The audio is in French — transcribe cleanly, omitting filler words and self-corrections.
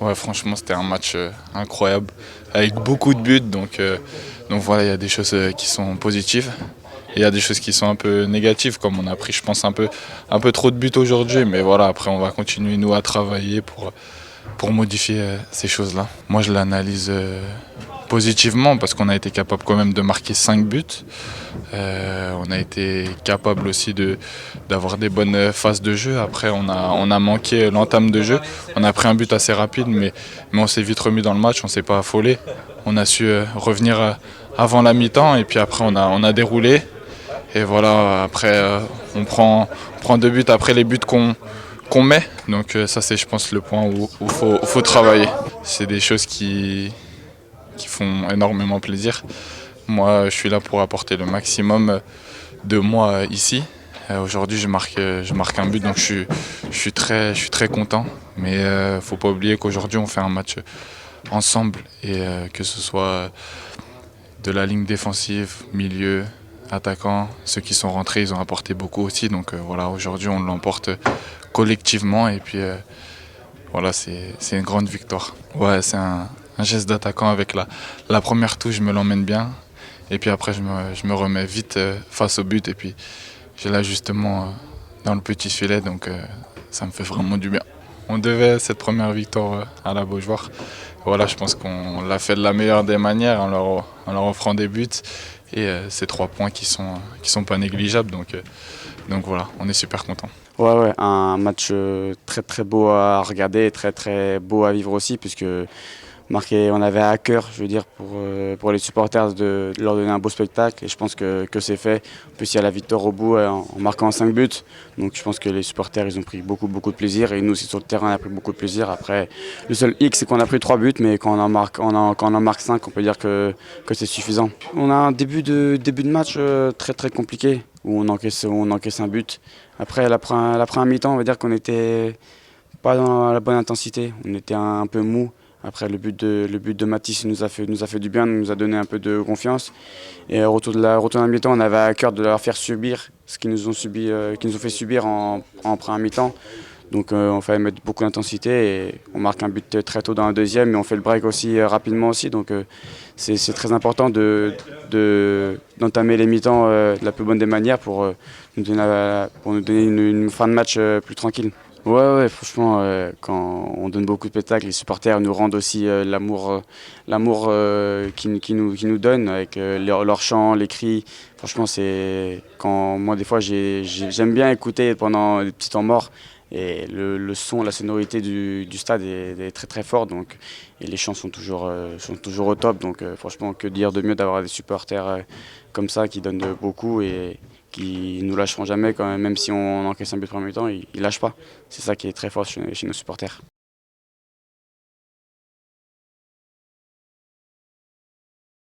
Ouais, franchement, c'était un match incroyable, avec beaucoup de buts. Donc voilà, il y a des choses qui sont positives. Et il y a des choses qui sont un peu négatives, comme on a pris, je pense, un peu trop de buts aujourd'hui. Mais voilà, après, on va continuer, nous, à travailler pour modifier ces choses-là. Moi, je l'analyse positivement parce qu'on a été capable quand même de marquer 5 buts. On a été capable aussi d'avoir des bonnes phases de jeu. Après, on a manqué l'entame de jeu. On a pris un but assez rapide, mais on s'est vite remis dans le match, on ne s'est pas affolé. On a su revenir avant la mi-temps et puis après, on a déroulé. Et voilà, après, on prend 2 buts après les buts qu'on met. Donc ça, c'est, je pense, le point où il faut travailler. C'est des choses qui font énormément plaisir. Moi, je suis là pour apporter le maximum de moi ici. Aujourd'hui, je marque un but, donc je suis très content. Mais faut pas oublier qu'aujourd'hui, on fait un match ensemble et que ce soit de la ligne défensive, milieu, attaquant, ceux qui sont rentrés, ils ont apporté beaucoup aussi. Donc voilà, aujourd'hui, on l'emporte collectivement et puis voilà, c'est une grande victoire. Ouais, c'est un geste d'attaquant avec la première touche, je me l'emmène bien. Et puis après, je me remets vite face au but. Et puis, j'ai l'ajustement dans le petit filet. Donc, ça me fait vraiment du bien. On devait cette première victoire à la Beaujoire. Voilà, je pense qu'on l'a fait de la meilleure des manières en leur offrant des buts. Et ces 3 points qui sont pas négligeables. Donc voilà, on est super content. Ouais, ouais, un match très très beau à regarder et très très beau à vivre aussi, puisque on avait à cœur, je veux dire, pour les supporters de leur donner un beau spectacle, et je pense que c'est fait. En plus, il y a la victoire au bout en marquant 5 buts, donc je pense que les supporters, ils ont pris beaucoup de plaisir, et nous aussi sur le terrain, on a pris beaucoup de plaisir. Après, le seul hic, c'est qu'on a pris 3 buts, mais quand quand on en marque 5, on peut dire que c'est suffisant. On a un début de match très très compliqué, où on encaisse un but. Après, la première mi-temps, on va dire qu'on n'était pas dans la bonne intensité, on était un peu mou. Après, le but de Matisse nous a fait du bien, nous a donné un peu de confiance. Et au retour de la mi-temps, on avait à cœur de leur faire subir ce qu'ils nous ont fait subir en première mi-temps. Donc on fallait mettre beaucoup d'intensité et on marque un but très tôt dans la deuxième, mais on fait le break aussi rapidement aussi. Donc c'est très important d'entamer les mi-temps de la plus bonne des manières pour nous donner une fin de match plus tranquille. Ouais, ouais, franchement, quand on donne beaucoup de spectacles, les supporters nous rendent aussi l'amour qu'ils nous donnent avec leurs chants, les cris. Franchement, c'est quand moi des fois j'aime bien écouter pendant les petits temps morts et le son, la sonorité du stade est très très fort, donc et les chants sont toujours au top. Donc franchement, que dire de mieux d'avoir des supporters comme ça qui donnent beaucoup et qui nous lâcheront jamais quand même, même si on encaisse un but premier temps, ils lâchent pas. C'est ça qui est très fort chez nos supporters.